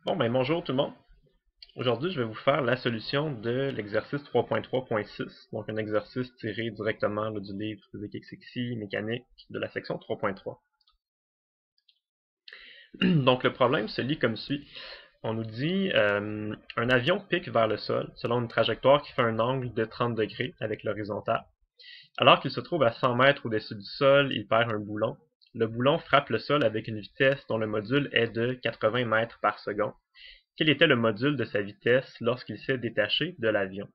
Bon, ben bonjour tout le monde. Aujourd'hui, je vais vous faire la solution de l'exercice 3.3.6, donc un exercice tiré directement là, du livre Physique et Sexy, mécanique de la section 3.3. Donc le problème se lit comme suit. On nous dit un avion pique vers le sol selon une trajectoire qui fait un angle de 30 degrés avec l'horizontale. Alors qu'il se trouve à 100 mètres au-dessus du sol, il perd un boulon. Le boulon frappe le sol avec une vitesse dont le module est de 80 mètres par seconde. Quel était le module de sa vitesse lorsqu'il s'est détaché de l'avion?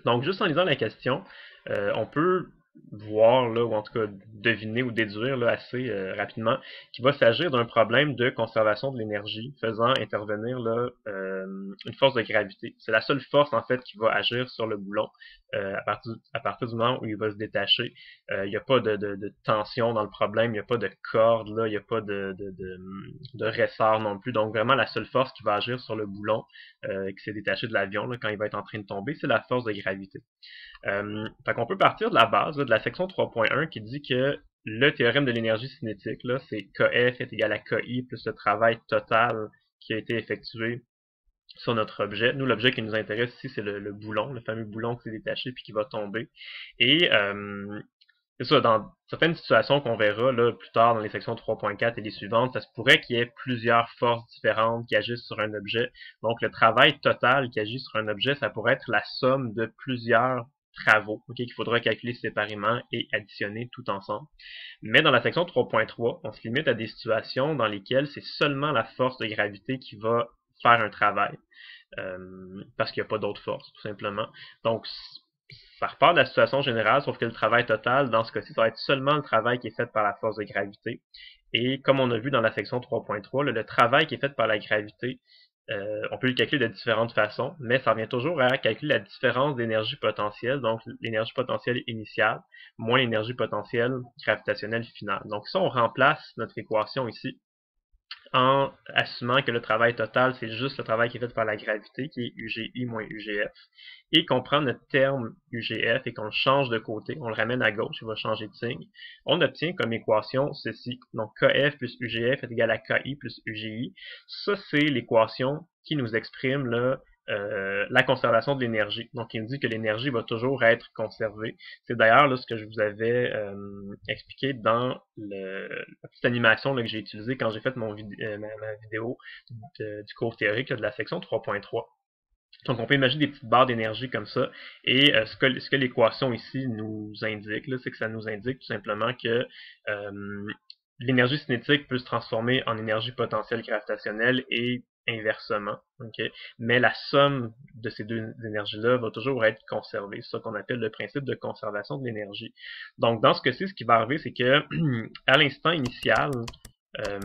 Donc, juste en lisant la question, on peut voir, là, ou en tout cas deviner ou déduire là, assez rapidement qu'il va s'agir d'un problème de conservation de l'énergie faisant intervenir là, une force de gravité. C'est la seule force en fait qui va agir sur le boulon à partir du moment où il va se détacher. Il n'y a pas de tension dans le problème, il n'y a pas de corde, là, il n'y a pas de ressort non plus. Donc vraiment la seule force qui va agir sur le boulon qui s'est détaché de l'avion quand il va être en train de tomber, c'est la force de gravité. Fait qu'on peut partir de la base, là, de la section 3.1 qui dit que le théorème de l'énergie cinétique, là, c'est KF est égal à KI plus le travail total qui a été effectué sur notre objet. Nous, l'objet qui nous intéresse ici, c'est le boulon, le fameux boulon qui s'est détaché puis qui va tomber. Et c'est ça, dans certaines situations qu'on verra là, plus tard dans les sections 3.4 et les suivantes, ça se pourrait qu'il y ait plusieurs forces différentes qui agissent sur un objet. Donc le travail total qui agit sur un objet, ça pourrait être la somme de plusieurs travaux qu'il faudra calculer séparément et additionner tout ensemble. Mais dans la section 3.3, on se limite à des situations dans lesquelles c'est seulement la force de gravité qui va faire un travail. Parce qu'il n'y a pas d'autre force, tout simplement. Donc, ça repart de la situation générale, sauf que le travail total, dans ce cas-ci, ça va être seulement le travail qui est fait par la force de gravité. Et comme on a vu dans la section 3.3, le travail qui est fait par la gravité, on peut le calculer de différentes façons, mais ça revient toujours à calculer la différence d'énergie potentielle, donc l'énergie potentielle initiale, moins l'énergie potentielle gravitationnelle finale. Donc si on remplace notre équation ici en assumant que le travail total, c'est juste le travail qui est fait par la gravité, qui est UGI moins UGF, et qu'on prend notre terme UGF et qu'on le change de côté, on le ramène à gauche, il va changer de signe, on obtient comme équation ceci. Donc KF plus UGF est égal à KI plus UGI. Ça, c'est l'équation qui nous exprime là, la conservation de l'énergie. Donc, il nous dit que l'énergie va toujours être conservée. C'est d'ailleurs là, ce que je vous avais expliqué dans la petite animation là, que j'ai utilisée quand j'ai fait ma vidéo du cours théorique là, de la section 3.3. Donc, on peut imaginer des petites barres d'énergie comme ça. Et ce que l'équation ici nous indique, c'est que ça nous indique tout simplement que l'énergie cinétique peut se transformer en énergie potentielle gravitationnelle et inversement. Okay? Mais la somme de ces deux énergies-là va toujours être conservée. C'est ça qu'on appelle le principe de conservation de l'énergie. Donc, dans ce cas-ci, ce qui va arriver, c'est que à l'instant initial, euh,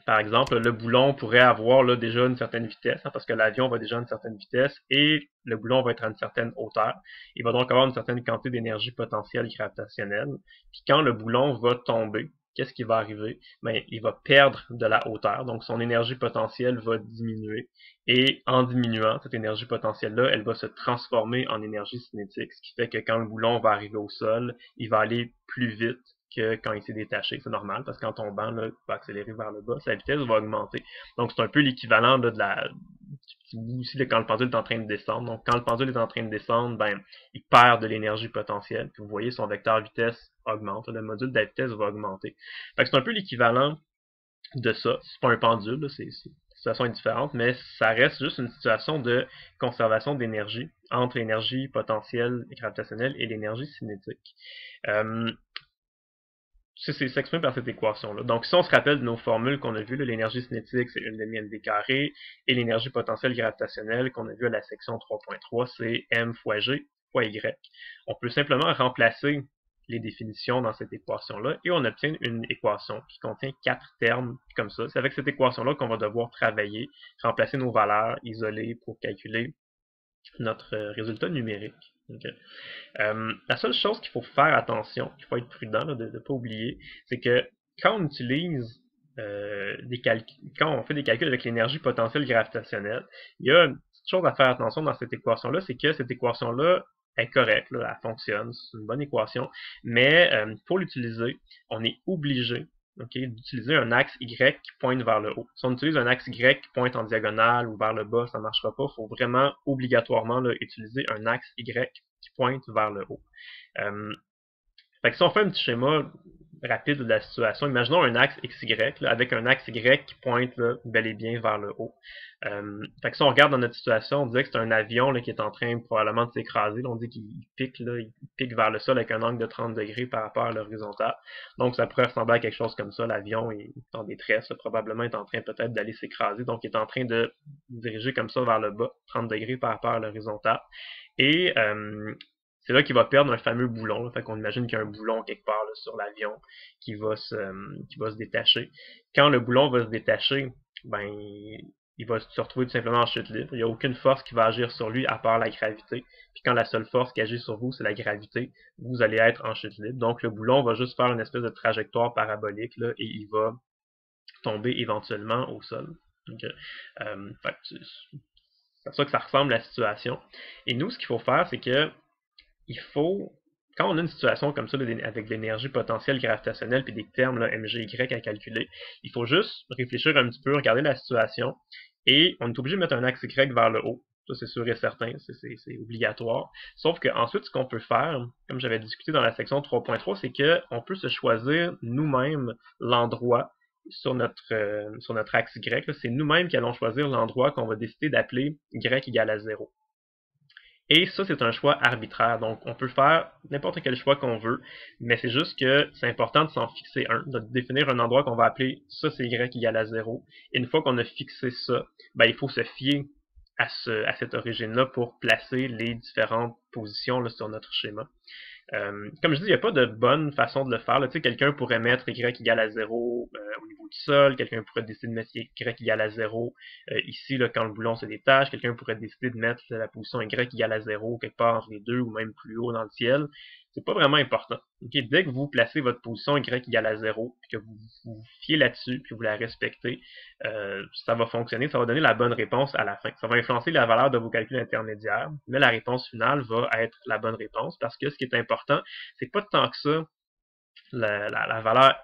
par exemple, le boulon pourrait avoir là, déjà une certaine vitesse, parce que l'avion va déjà à une certaine vitesse, et le boulon va être à une certaine hauteur. Il va donc avoir une certaine quantité d'énergie potentielle gravitationnelle. Puis quand le boulon va tomber, qu'est-ce qui va arriver? Ben, il va perdre de la hauteur, donc son énergie potentielle va diminuer. Et en diminuant, cette énergie potentielle-là, elle va se transformer en énergie cinétique, ce qui fait que quand le boulon va arriver au sol, il va aller plus vite que quand il s'est détaché. C'est normal, parce qu'en tombant, là, il va accélérer vers le bas, sa vitesse va augmenter. Donc, c'est un peu l'équivalent de du petit bout aussi de quand le pendule est en train de descendre. Donc, quand le pendule est en train de descendre, ben, il perd de l'énergie potentielle. Puis vous voyez, son vecteur vitesse augmente. Le module de la vitesse va augmenter. Fait que c'est un peu l'équivalent de ça. C'est pas un pendule, c'est une situation différente, mais ça reste juste une situation de conservation d'énergie entre l'énergie potentielle et gravitationnelle et l'énergie cinétique. C'est s'exprime par cette équation-là. Donc, si on se rappelle de nos formules qu'on a vues, l'énergie cinétique, c'est 1,5 mv carré, et l'énergie potentielle gravitationnelle qu'on a vue à la section 3.3, c'est m fois g fois y. On peut simplement remplacer les définitions dans cette équation-là, et on obtient une équation qui contient 4 termes comme ça. C'est avec cette équation-là qu'on va devoir travailler, remplacer nos valeurs isolées pour calculer notre résultat numérique. Okay. La seule chose qu'il faut faire attention, qu'il faut être prudent de ne pas oublier, c'est que quand on utilise quand on fait des calculs avec l'énergie potentielle gravitationnelle, il y a une petite chose à faire attention dans cette équation-là, c'est que cette équation-là est correcte, là, elle fonctionne, c'est une bonne équation, mais pour l'utiliser, on est obligé d'utiliser un axe Y qui pointe vers le haut. Si on utilise un axe Y qui pointe en diagonale ou vers le bas, ça ne marchera pas. Il faut vraiment obligatoirement là, utiliser un axe Y qui pointe vers le haut. Fait que si on fait un petit schéma rapide de la situation, imaginons un axe XY là, avec un axe Y qui pointe là, bel et bien vers le haut. Fait que si on regarde dans notre situation, on dirait que c'est un avion là, qui est en train probablement de s'écraser. On dit qu'il pique, là, il pique vers le sol avec un angle de 30 degrés par rapport à l'horizontale. Donc ça pourrait ressembler à quelque chose comme ça. L'avion est en détresse, là, probablement est en train peut-être d'aller s'écraser. Donc il est en train de diriger comme ça vers le bas, 30 degrés par rapport à l'horizontale. Et c'est là qu'il va perdre un fameux boulon. Là. Fait qu'on imagine qu'il y a un boulon quelque part là, sur l'avion qui va se détacher. Quand le boulon va se détacher, ben il va se retrouver tout simplement en chute libre. Il n'y a aucune force qui va agir sur lui à part la gravité. Puis quand la seule force qui agit sur vous, c'est la gravité, vous allez être en chute libre. Donc le boulon va juste faire une espèce de trajectoire parabolique là, et il va tomber éventuellement au sol. Donc, c'est à ça que ça ressemble à la situation. Et nous, ce qu'il faut faire, c'est que il faut, quand on a une situation comme ça là, avec l'énergie potentielle gravitationnelle puis des termes là, MGY à calculer, il faut juste réfléchir un petit peu, regarder la situation et on est obligé de mettre un axe Y vers le haut. Ça, c'est sûr et certain, c'est obligatoire. Sauf qu'ensuite, ce qu'on peut faire, comme j'avais discuté dans la section 3.3, c'est qu'on peut se choisir nous-mêmes l'endroit sur notre axe Y. C'est nous-mêmes qui allons choisir l'endroit qu'on va décider d'appeler Y égale à 0. Et ça, c'est un choix arbitraire. Donc, on peut faire n'importe quel choix qu'on veut, mais c'est juste que c'est important de s'en fixer un, de définir un endroit qu'on va appeler ça, c'est Y égale à 0. Et une fois qu'on a fixé ça, ben, il faut se fier à cette origine-là pour placer les différentes positions là, sur notre schéma. Comme je dis, il n'y a pas de bonne façon de le faire. Quelqu'un pourrait mettre Y égale à 0 au niveau du sol, quelqu'un pourrait décider de mettre Y égale à 0 ici, là, quand le boulon se détache, quelqu'un pourrait décider de mettre la position Y égale à 0 quelque part entre les deux ou même plus haut dans le ciel. C'est pas vraiment important. Dès que vous placez votre position Y égale à 0, puis que vous vous fiez là-dessus, puis vous la respectez, ça va fonctionner, ça va donner la bonne réponse à la fin. Ça va influencer la valeur de vos calculs intermédiaires, mais la réponse finale va être la bonne réponse, parce que ce qui est important, c'est pas tant que ça la valeur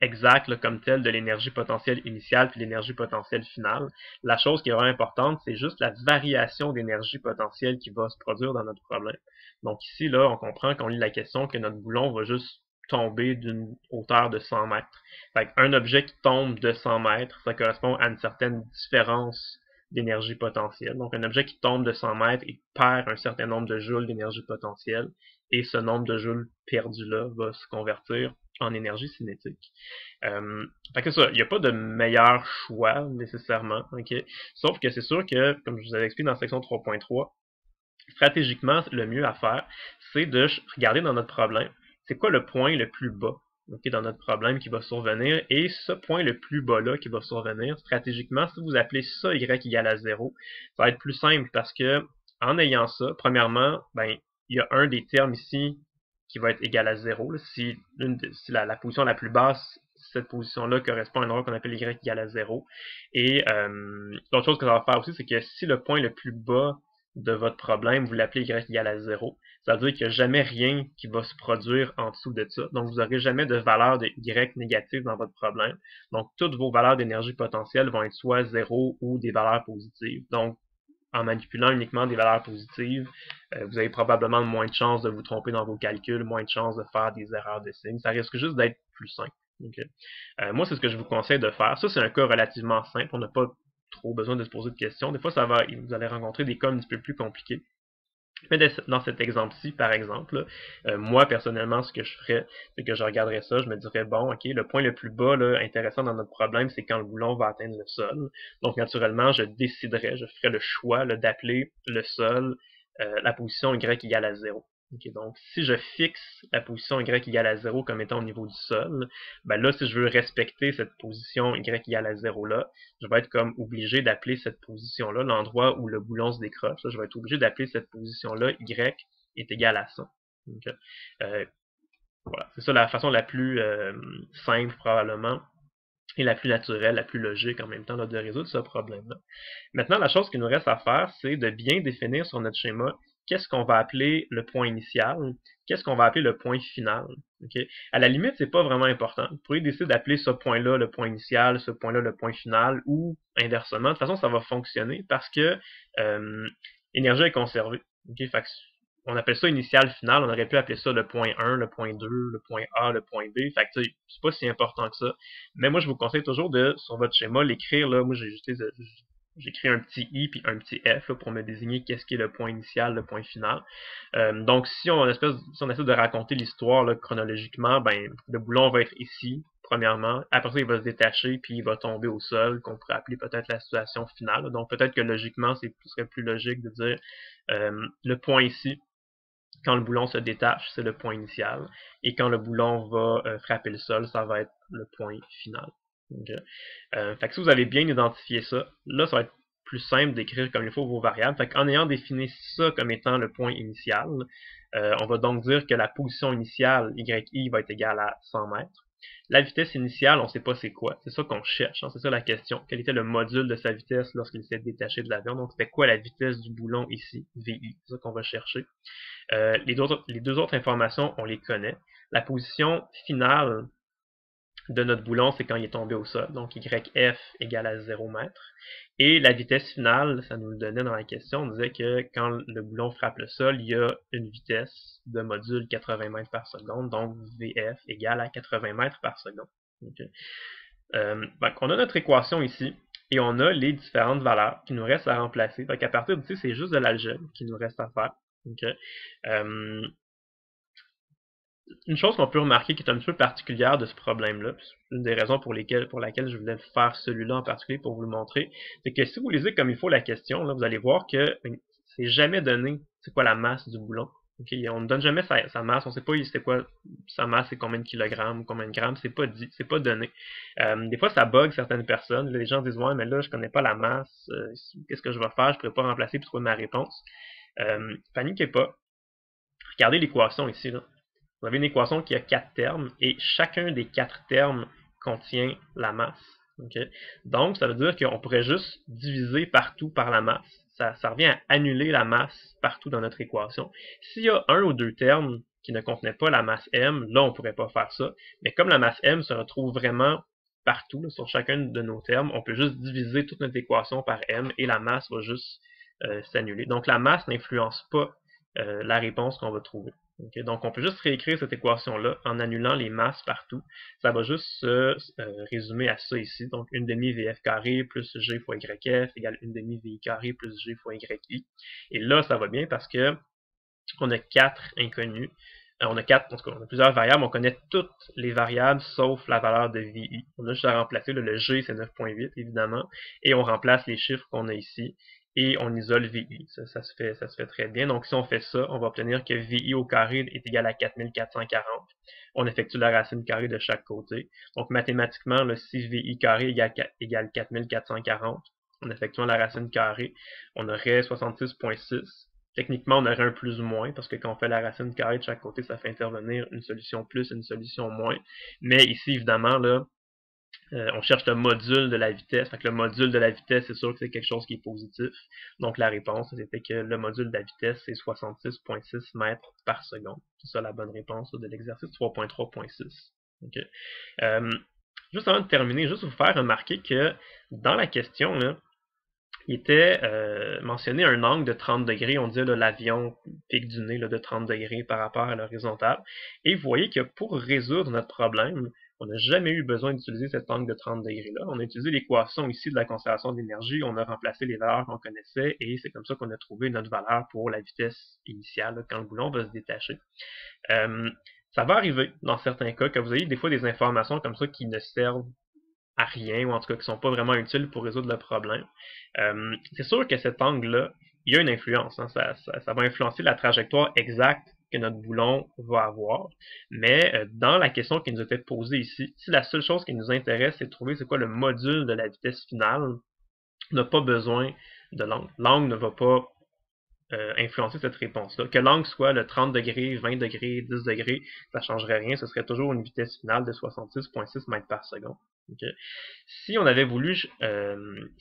exacte là, comme telle de l'énergie potentielle initiale puis l'énergie potentielle finale. La chose qui est vraiment importante, c'est juste la variation d'énergie potentielle qui va se produire dans notre problème. Donc ici, là, on comprend qu'on lit la question que notre boulon va juste tomber d'une hauteur de 100 mètres. Fait un objet qui tombe de 100 mètres, ça correspond à une certaine différence d'énergie potentielle. Donc un objet qui tombe de 100 mètres et perd un certain nombre de joules d'énergie potentielle, et ce nombre de joules perdus-là va se convertir en énergie cinétique. Fait que ça, il n'y a pas de meilleur choix nécessairement, ok? Sauf que c'est sûr que, comme je vous avais expliqué dans la section 3.3, stratégiquement, le mieux à faire, c'est de regarder dans notre problème, c'est quoi le point le plus bas dans notre problème qui va survenir, et ce point le plus bas là qui va survenir, stratégiquement, si vous appelez ça Y égale à 0, ça va être plus simple parce que en ayant ça, premièrement, ben, il y a un des termes ici qui va être égal à 0. Là, si la position la plus basse, cette position-là correspond à un endroit qu'on appelle Y égale à 0. Et l'autre chose que ça va faire aussi, c'est que si le point le plus bas de votre problème, vous l'appelez Y égale à 0, ça veut dire qu'il n'y a jamais rien qui va se produire en dessous de ça. Donc, vous n'aurez jamais de valeur de Y négative dans votre problème. Donc, toutes vos valeurs d'énergie potentielle vont être soit 0 ou des valeurs positives. Donc, en manipulant uniquement des valeurs positives, vous avez probablement moins de chances de vous tromper dans vos calculs, moins de chances de faire des erreurs de signe. Ça risque juste d'être plus simple. Okay. Moi, c'est ce que je vous conseille de faire. Ça, c'est un cas relativement simple. On n'a pas trop besoin de se poser de questions. Des fois, vous allez rencontrer des cas un petit peu plus compliqués. Mais dans cet exemple-ci, par exemple, moi, personnellement, ce que je ferais, c'est que je regarderais ça, je me dirais, bon, ok, le point le plus bas, là, intéressant dans notre problème, c'est quand le boulon va atteindre le sol. Donc, naturellement, je ferais le choix d'appeler le sol la position Y égale à 0. Okay, donc, si je fixe la position Y égale à 0 comme étant au niveau du sol, ben là, si je veux respecter cette position Y égale à 0 là, je vais être comme obligé d'appeler cette position-là, l'endroit où le boulon se décroche, là, je vais être obligé d'appeler cette position-là Y est égal à 100. Okay. Voilà, c'est ça la façon la plus simple probablement, et la plus naturelle, la plus logique en même temps là, de résoudre ce problème-là. Maintenant, la chose qu'il nous reste à faire, c'est de bien définir sur notre schéma qu'est-ce qu'on va appeler le point initial, qu'est-ce qu'on va appeler le point final. Okay? À la limite, c'est pas vraiment important. Vous pourriez décider d'appeler ce point-là le point initial, ce point-là le point final, ou inversement. De toute façon, ça va fonctionner parce que l'énergie est conservée. Okay? Fait que on appelle ça initial final, on aurait pu appeler ça le point 1, le point 2, le point A, le point B. Fait que c'est pas si important que ça. Mais moi, je vous conseille toujours de, sur votre schéma, l'écrire là. Moi, j'écris un petit I puis un petit F là, pour me désigner qu'est-ce qui est le point initial, le point final. Donc, si on essaie de raconter l'histoire chronologiquement, ben le boulon va être ici, premièrement. Après ça, il va se détacher puis il va tomber au sol, qu'on pourrait appeler peut-être la situation finale. Là. Donc, peut-être que logiquement, ce serait plus logique de dire le point ici. Quand le boulon se détache, c'est le point initial. Et quand le boulon va frapper le sol, ça va être le point final. Okay. Fait que si vous avez bien identifié ça, là, ça va être plus simple d'écrire comme il faut vos variables. Fait qu'en ayant défini ça comme étant le point initial, on va donc dire que la position initiale, yi, va être égale à 100 mètres. La vitesse initiale, on ne sait pas c'est quoi. C'est ça qu'on cherche. Hein? C'est ça la question. Quel était le module de sa vitesse lorsqu'il s'est détaché de l'avion? Donc, c'était quoi la vitesse du boulon ici? VI. C'est ça qu'on va chercher. Les deux autres informations, on les connaît. La position finale de notre boulon, c'est quand il est tombé au sol. Donc, YF égale à 0 mètre. Et la vitesse finale, ça nous le donnait dans la question. On disait que quand le boulon frappe le sol, il y a une vitesse de module 80 mètres par seconde. Donc, VF égale à 80 mètres par seconde. Okay. Donc, on a notre équation ici. Et on a les différentes valeurs qui nous restent à remplacer. Donc, à partir d'ici, c'est juste de l'algèbre qui nous reste à faire. Okay. Une chose qu'on peut remarquer qui est un petit peu particulière de ce problème-là, une des raisons pour laquelle je voulais faire celui-là en particulier pour vous le montrer, c'est que si vous lisez comme il faut la question, là, vous allez voir que c'est jamais donné c'est quoi la masse du boulon. Okay? On ne donne jamais sa masse, on ne sait pas c'est quoi sa masse, c'est combien de kilogrammes, combien de grammes, c'est pas dit, c'est pas donné. Des fois ça bug certaines personnes, les gens disent ouais mais là je connais pas la masse, qu'est-ce que je vais faire, je pourrais pas remplacer pour trouver ma réponse. Paniquez pas, regardez l'équation ici là. Vous avez une équation qui a 4 termes et chacun des 4 termes contient la masse. Okay? Donc, ça veut dire qu'on pourrait juste diviser partout par la masse. Ça revient à annuler la masse partout dans notre équation. S'il y a un ou deux termes qui ne contenaient pas la masse m, là, on ne pourrait pas faire ça. Mais comme la masse m se retrouve vraiment partout, là, sur chacun de nos termes, on peut juste diviser toute notre équation par m et la masse va juste s'annuler. Donc, la masse n'influence pas la réponse qu'on va trouver. Okay, donc, on peut juste réécrire cette équation-là en annulant les masses partout. Ça va juste se résumer à ça ici. Donc, 1 demi VF carré plus G fois YF égale 1 demi VI carré plus G fois YI. Et là, ça va bien parce que on a 4 inconnus. On a plusieurs variables. On connaît toutes les variables sauf la valeur de VI. On a juste à remplacer. Le G, c'est 9.8, évidemment. Et on remplace les chiffres qu'on a ici. Et on isole VI. Ça se fait très bien. Donc, si on fait ça, on va obtenir que VI au carré est égal à 4440. On effectue la racine carrée de chaque côté. Donc, mathématiquement, là, si VI carré égale 4440, en effectuant la racine carrée, on aurait 66.6. Techniquement, on aurait un plus ou moins, parce que quand on fait la racine carrée de chaque côté, ça fait intervenir une solution plus et une solution moins. Mais ici, évidemment, là, on cherche le module de la vitesse. Fait que le module de la vitesse, c'est sûr que c'est quelque chose qui est positif. Donc la réponse, c'était que le module de la vitesse, c'est 66.6 mètres par seconde. C'est ça la bonne réponse de l'exercice 3.3.6. Okay. Juste avant de terminer, juste vous faire remarquer que dans la question, là, il était mentionné un angle de 30 degrés. On dit l'avion pique du nez là, de 30 degrés par rapport à l'horizontale. Et vous voyez que pour résoudre notre problème, on n'a jamais eu besoin d'utiliser cet angle de 30 degrés-là. On a utilisé l'équation ici de la conservation d'énergie, on a remplacé les valeurs qu'on connaissait, et c'est comme ça qu'on a trouvé notre valeur pour la vitesse initiale, là, quand le boulon va se détacher. Ça va arriver, dans certains cas, que vous ayez des fois des informations comme ça qui ne servent à rien, ou en tout cas qui ne sont pas vraiment utiles pour résoudre le problème. C'est sûr que cet angle-là, il y a une influence. Hein, ça va influencer la trajectoire exacte que notre boulon va avoir. Mais dans la question qui nous était posée ici, si la seule chose qui nous intéresse, c'est de trouver c'est quoi le module de la vitesse finale, on n'a pas besoin de l'angle. L'angle ne va pas influencer cette réponse-là. Que l'angle soit le 30 degrés, 20 degrés, 10 degrés, ça ne changerait rien. Ce serait toujours une vitesse finale de 66.6 mètres par seconde. Okay? Si on avait voulu, si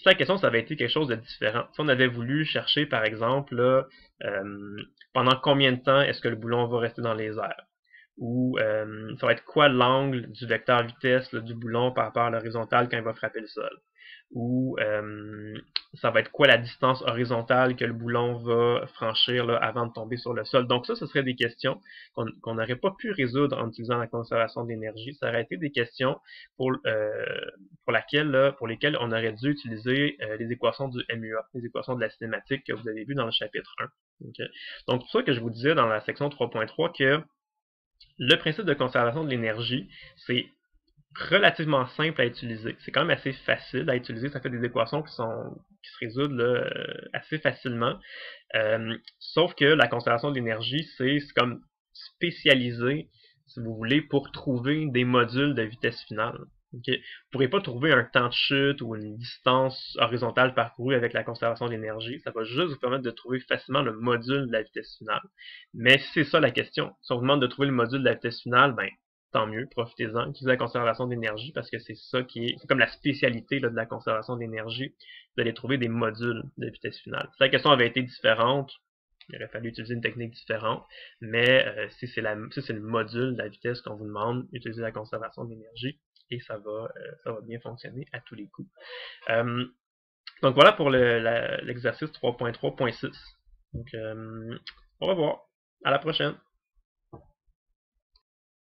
la question ça avait été quelque chose de différent, si on avait voulu chercher par exemple là, pendant combien de temps est-ce que le boulon va rester dans les airs, ou ça va être quoi l'angle du vecteur vitesse là, du boulon par rapport à l'horizontale quand il va frapper le sol, ou ça va être quoi la distance horizontale que le boulon va franchir là, avant de tomber sur le sol. Donc ça, ce serait des questions qu'on n'aurait pas pu résoudre en utilisant la conservation d'énergie. Ça aurait été des questions pour lesquelles on aurait dû utiliser les équations du MUA, les équations de la cinématique que vous avez vues dans le chapitre 1. Okay? Donc c'est pour ça que je vous disais dans la section 3.3 que le principe de conservation de l'énergie, c'est relativement simple à utiliser. C'est quand même assez facile à utiliser. Ça fait des équations qui se résoudent là, assez facilement. Sauf que la conservation de l'énergie, c'est comme spécialisé, si vous voulez, pour trouver des modules de vitesse finale. Okay? Vous ne pourrez pas trouver un temps de chute ou une distance horizontale parcourue avec la conservation d'énergie. Ça va juste vous permettre de trouver facilement le module de la vitesse finale. Mais si c'est ça la question, si on vous demande de trouver le module de la vitesse finale, ben tant mieux, profitez-en, utilisez la conservation d'énergie parce que c'est ça c'est comme la spécialité là, de la conservation d'énergie. Vous allez trouver des modules de vitesse finale. Si la question avait été différente, il aurait fallu utiliser une technique différente, mais si c'est le module de la vitesse qu'on vous demande, utilisez la conservation d'énergie et ça va bien fonctionner à tous les coups. Donc voilà pour l'exercice 3.3.6. Donc on va voir. À la prochaine.